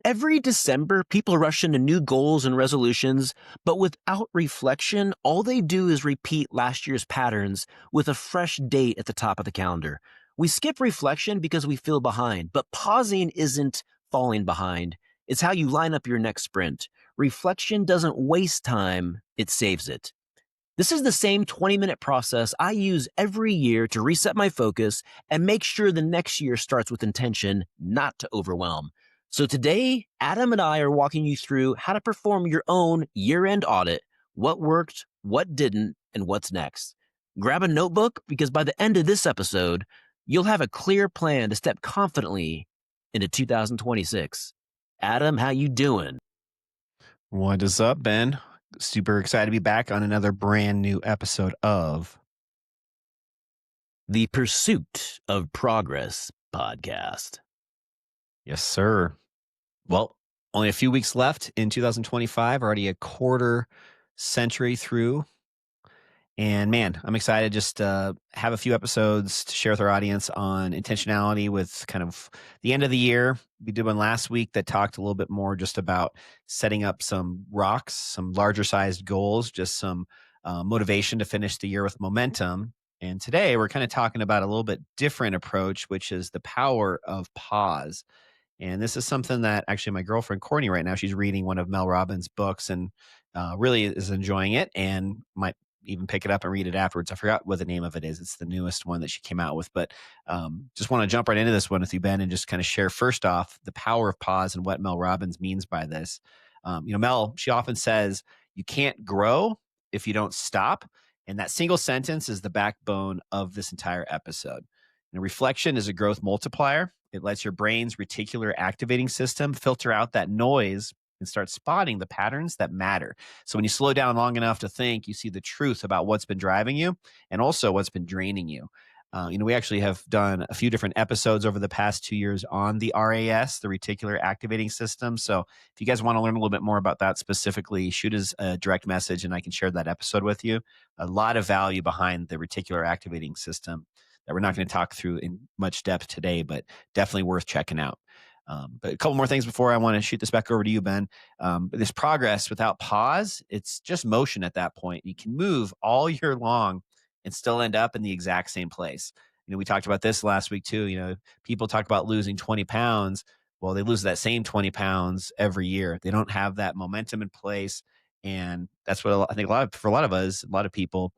Every December, people rush into new goals and resolutions, but without reflection, all they do is repeat last year's patterns with a fresh date at the top of the calendar. We skip reflection because we feel behind, but pausing isn't falling behind. It's how you line up your next sprint. Reflection doesn't waste time, it saves it. This is the same 20-minute process I use every year to reset my focus and make sure the next year starts with intention, not to overwhelm. So today, Adam and I are walking you through how to perform your own year-end audit, what worked, what didn't, and what's next. Grab a notebook because by the end of this episode, you'll have a clear plan to step confidently into 2026. Adam, how you doing? What is up, Ben? Super excited to be back on another brand new episode of The Pursuit of Progress podcast. Yes, sir. Well, only a few weeks left in 2025, already a quarter century through. And man, I'm excited just to have a few episodes to share with our audience on intentionality with kind of the end of the year. We did one last week that talked a little bit more just about setting up some rocks, some larger sized goals, just some motivation to finish the year with momentum. And today we're kind of talking about a little bit different approach, which is the power of pause. And this is something that actually my girlfriend Courtney right now, she's reading one of Mel Robbins' books and really is enjoying it and might even pick it up and read it afterwards. I forgot what the name of it is. It's the newest one that she came out with, but just want to jump right into this one with you, Ben, and just kind of share first off the power of pause and what Mel Robbins means by this. Mel, she often says, you can't grow if you don't stop. And that single sentence is the backbone of this entire episode. And reflection is a growth multiplier. It lets your brain's reticular activating system filter out that noise and start spotting the patterns that matter. So when you slow down long enough to think, you see the truth about what's been driving you and also what's been draining you. We actually have done a few different episodes over the past 2 years on the RAS, the reticular activating system. So if you guys want to learn a little bit more about that specifically, shoot us a direct message and I can share that episode with you. A lot of value behind the reticular activating system that we're not going to talk through in much depth today, but definitely worth checking out. But a couple more things before I want to shoot this back over to you, Ben. This progress without pause, it's just motion at that point. You can move all year long and still end up in the exact same place. We talked about this last week too. People talk about losing 20 pounds. Well, they lose that same 20 pounds every year. They don't have that momentum in place. And that's what I think for a lot of us, a lot of people,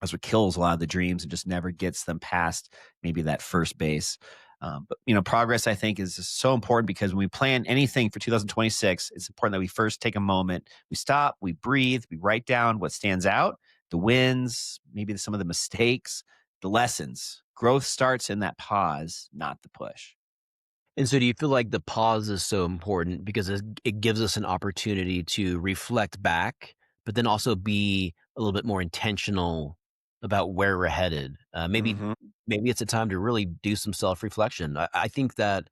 that's what kills a lot of the dreams and just never gets them past maybe that first base. But progress I think is so important because when we plan anything for 2026, it's important that we first take a moment, we stop, we breathe, we write down what stands out, the wins, maybe some of the mistakes, the lessons. Growth starts in that pause, not the push. And so do you feel like the pause is so important because it gives us an opportunity to reflect back, but then also be a little bit more intentional about where we're headed? hmm Maybe it's a time to really do some self-reflection. I think that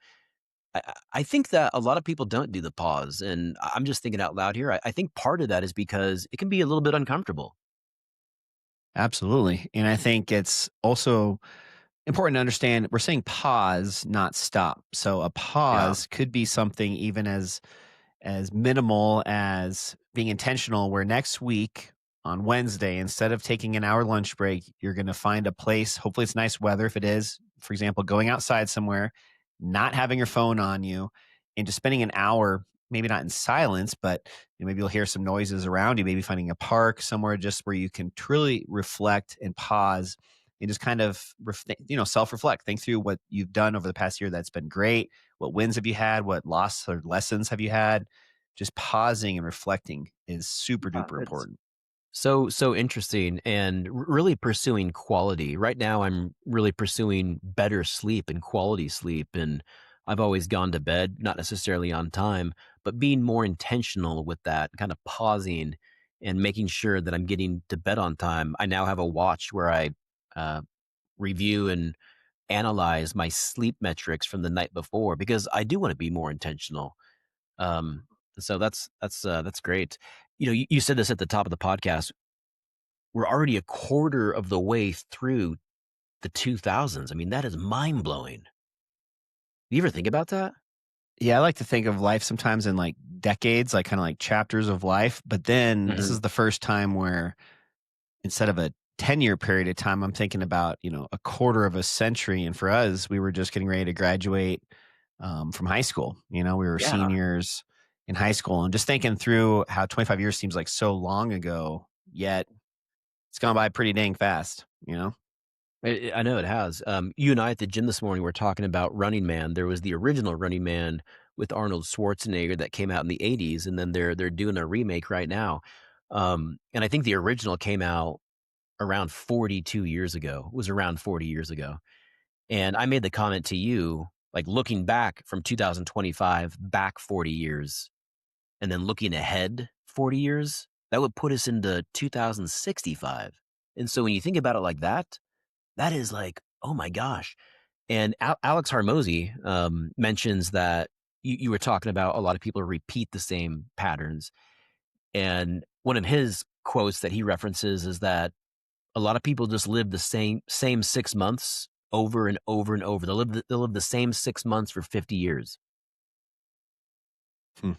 a lot of people don't do the pause, and I'm just thinking out loud here. I think part of that is because it can be a little bit uncomfortable. Absolutely. And I think it's also important to understand we're saying pause, not stop. So a Yeah. pause could be something even as minimal as being intentional where next week on Wednesday, instead of taking an hour lunch break, you're going to find a place. Hopefully it's nice weather. If it is, for example, going outside somewhere, not having your phone on you and just spending an hour, maybe not in silence, but maybe you'll hear some noises around you, maybe finding a park somewhere just where you can truly reflect and pause and just kind of, self-reflect, think through what you've done over the past year that's been great. What wins have you had? What loss or lessons have you had? Just pausing and reflecting is super duper It's important. so interesting and really pursuing quality. Right now, I'm really pursuing better sleep and quality sleep. And I've always gone to bed, not necessarily on time, but being more intentional with that, kind of pausing and making sure that I'm getting to bed on time. I now have a watch where I uh, review and analyze my sleep metrics from the night before because I do want to be more intentional. Um, so that's great. You said this at the top of the podcast. We're already a quarter of the way through the 2000s. I mean, that is mind blowing. You ever think about that? Yeah, I like to think of life sometimes in like decades, like kind of like chapters of life. But then this Mhm. is the first time where instead of a 10-year period of time, I'm thinking about, a quarter of a century. And for us, we were just getting ready to graduate from high school. We were Yeah. seniors in high school and just thinking through how 25 years seems like so long ago, yet it's gone by pretty dang fast. I know it has. You and I at the gym this morning were talking about Running Man. There was the original Running Man with Arnold Schwarzenegger that came out in the '80s, and then they're doing a remake right now. And I think the original came out around 42 years ago. It was around 40 years ago. And I made the comment to you, like looking back from 2025 back 40 years, and then looking ahead 40 years, that would put us into 2065. And so when you think about it like that, that is like, oh my gosh. And Alex Harmozy mentions that you were talking about a lot of people repeat the same patterns. And one of his quotes that he references is that a lot of people just live the same 6 months over and over and over. They'll live the same 6 months for 50 years. Hmm.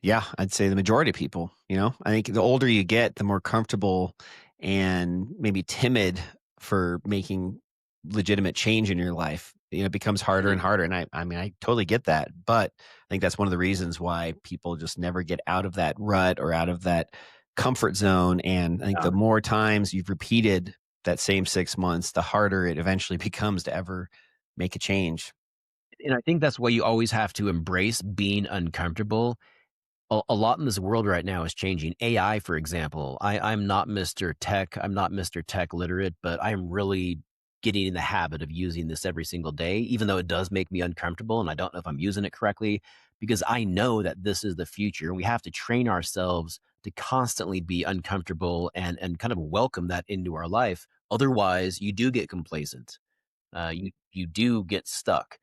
Yeah, I'd say the majority of people. I think the older you get, the more comfortable and maybe timid for making legitimate change in your life. It becomes harder and Mhm. harder. And I mean, I totally get that. But I think that's one of the reasons why people just never get out of that rut or out of that comfort zone. And I think Yeah. the more times you've repeated that same 6 months, the harder it eventually becomes to ever make a change. And I think that's why you always have to embrace being uncomfortable. A lot in this world right now is changing. AI, for example, I'm not Mr. Tech. I'm not Mr. Tech literate, but I'm really getting in the habit of using this every single day, even though it does make me uncomfortable and I don't know if I'm using it correctly, because I know that this is the future. And we have to train ourselves to constantly be uncomfortable and kind of welcome that into our life. Otherwise, you do get complacent. You do get stuck.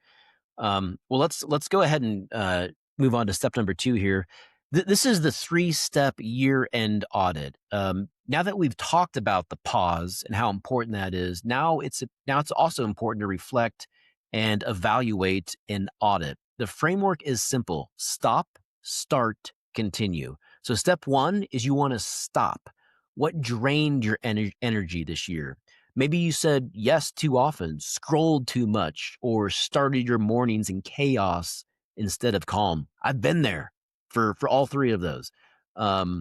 Well, let's go ahead and move on to step number two here. This is the three-step year-end audit. Now that we've talked about the pause and how important that is, now it's also important to reflect and evaluate an audit. The framework is simple: stop, start, continue. So step one is you want to stop. What drained your energy this year? Maybe you said yes too often, scrolled too much, or started your mornings in chaos instead of calm. I've been there for all three of those.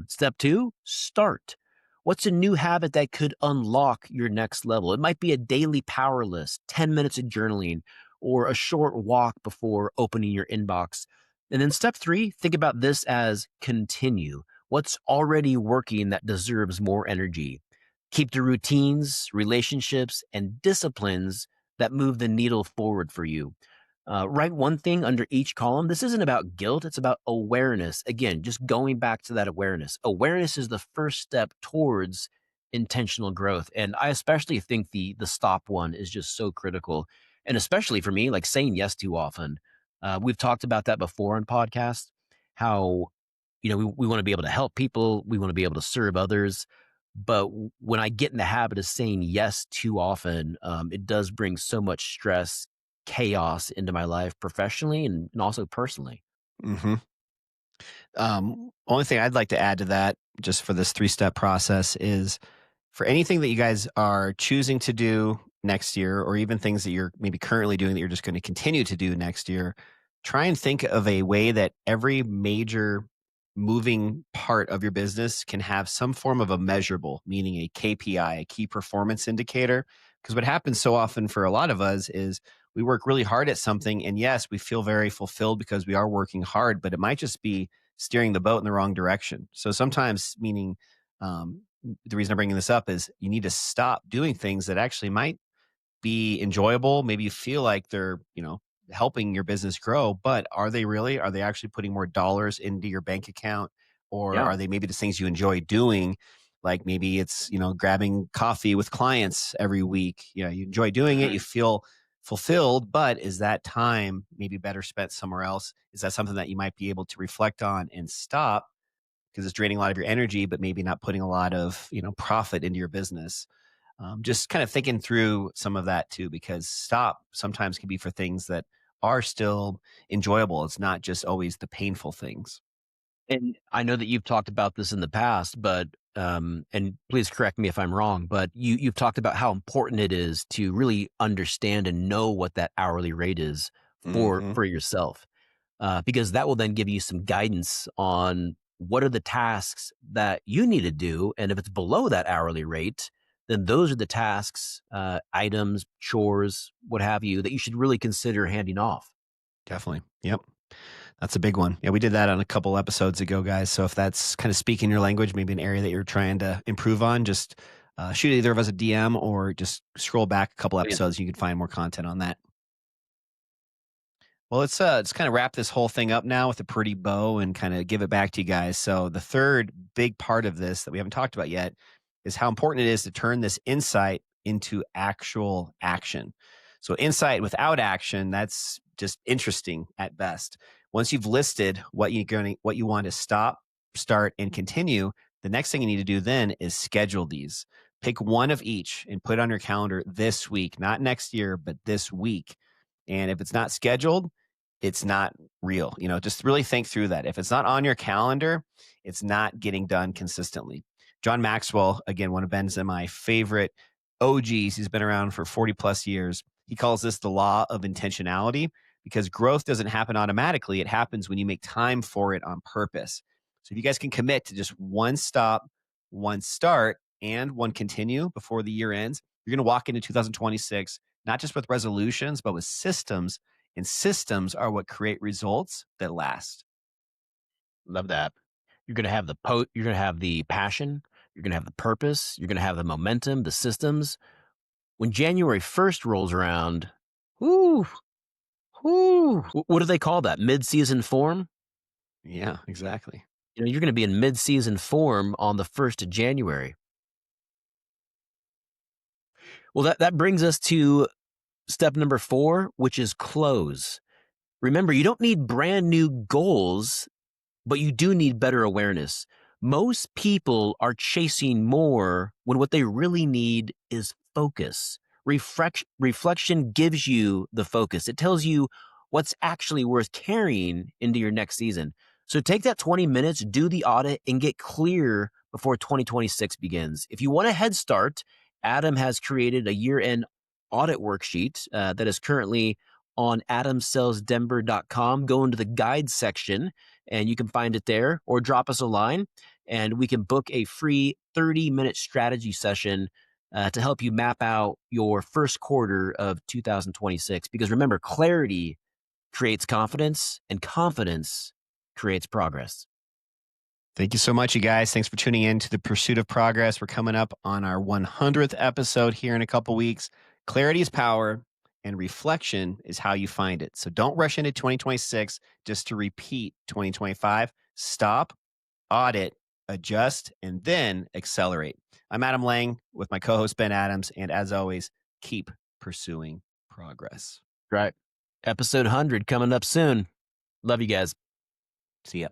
Step two, start. What's a new habit that could unlock your next level? It might be a daily power list, 10 minutes of journaling, or a short walk before opening your inbox. And then step three, think about this as continue. What's already working that deserves more energy? Keep the routines, relationships, and disciplines that move the needle forward for you. Write one thing under each column. This isn't about guilt, it's about awareness. Again, just going back to that awareness. Awareness is the first step towards intentional growth. And I especially think the stop one is just so critical. And especially for me, like saying yes too often. We've talked about that before on podcasts, how we want to be able to help people, we want to be able to serve others. But when I get in the habit of saying yes too often, it does bring so much stress, chaos into my life professionally and also personally. Hmm. Only thing I'd like to add to that, just for this three-step process, is for anything that you guys are choosing to do next year, or even things that you're maybe currently doing that you're just going to continue to do next year, try and think of a way that every major moving part of your business can have some form of a measurable, meaning a KPI, a key performance indicator. Because what happens so often for a lot of us is we work really hard at something, and yes, we feel very fulfilled because we are working hard, but it might just be steering the boat in the wrong direction. So sometimes, meaning, the reason I'm bringing this up is you need to stop doing things that actually might be enjoyable. Maybe you feel like they're helping your business grow, but are they really? Are they actually putting more dollars into your bank account? Or Yeah. are they maybe the things you enjoy doing? Like maybe it's grabbing coffee with clients every week. You enjoy doing it, you Mhm. feel fulfilled, but is that time maybe better spent somewhere else? Is that something that you might be able to reflect on and stop because it's draining a lot of your energy, but maybe not putting a lot of profit into your business? Just kind of thinking through some of that too, because stop sometimes can be for things that are still enjoyable. It's not just always the painful things. And I know that you've talked about this in the past, but and please correct me if I'm wrong, but you've talked about how important it is to really understand and know what that hourly rate is Hmm. for yourself, because that will then give you some guidance on what are the tasks that you need to do, and if it's below that hourly rate, then those are the tasks, items, chores, what have you, that you should really consider handing off. Definitely. Yep. That's a big one. Yeah, we did that on a couple episodes ago, guys. So if that's kind of speaking your language, maybe an area that you're trying to improve on, just shoot either of us a DM or just scroll back a couple Oh, yeah. episodes. You can find more content on that. Well, let's kind of wrap this whole thing up now with a pretty bow and kind of give it back to you guys. So the third big part of this that we haven't talked about yet is how important it is to turn this insight into actual action. So insight without action, that's just interesting at best. Once you've listed what you want to stop, start, and continue, the next thing you need to do then is schedule these. Pick one of each and put it on your calendar this week, not next year, but this week. And if it's not scheduled, it's not real. Just really think through that. If it's not on your calendar, it's not getting done consistently. John Maxwell, again, one of Ben's and my favorite OGs, he's been around for 40 plus years. He calls this the law of intentionality because growth doesn't happen automatically. It happens when you make time for it on purpose. So if you guys can commit to just one stop, one start, and one continue before the year ends, you're going to walk into 2026, not just with resolutions, but with systems, and systems are what create results that last. Love that. You're gonna have the passion, you're gonna have the purpose, you're gonna have the momentum, the systems. When January 1st rolls around, whoo, whoo, what do they call that? Mid-season form? Yeah, exactly. You're gonna be in mid-season form on the 1st of January. Well, that brings us to step number 4, which is close. Remember, you don't need brand new goals, but you do need better awareness. Most people are chasing more when what they really need is focus. Reflection gives you the focus. It tells you what's actually worth carrying into your next season. So take that 20 minutes, do the audit, and get clear before 2026 begins. If you want a head start, Adam has created a year end audit worksheet that is currently on adamsellsdenver.com. Go into the guide section and you can find it there, or drop us a line and we can book a free 30-minute strategy session to help you map out your first quarter of 2026. Because remember, clarity creates confidence and confidence creates progress. Thank you so much, you guys. Thanks for tuning in to the Pursuit of Progress. We're coming up on our 100th episode here in a couple weeks. Clarity is power, and reflection is how you find it. So don't rush into 2026 just to repeat 2025. Stop, audit, adjust, and then accelerate. I'm Adam Lang with my co host, Ben Adams. And as always, keep pursuing progress. Right. Episode 100 coming up soon. Love you guys. See ya.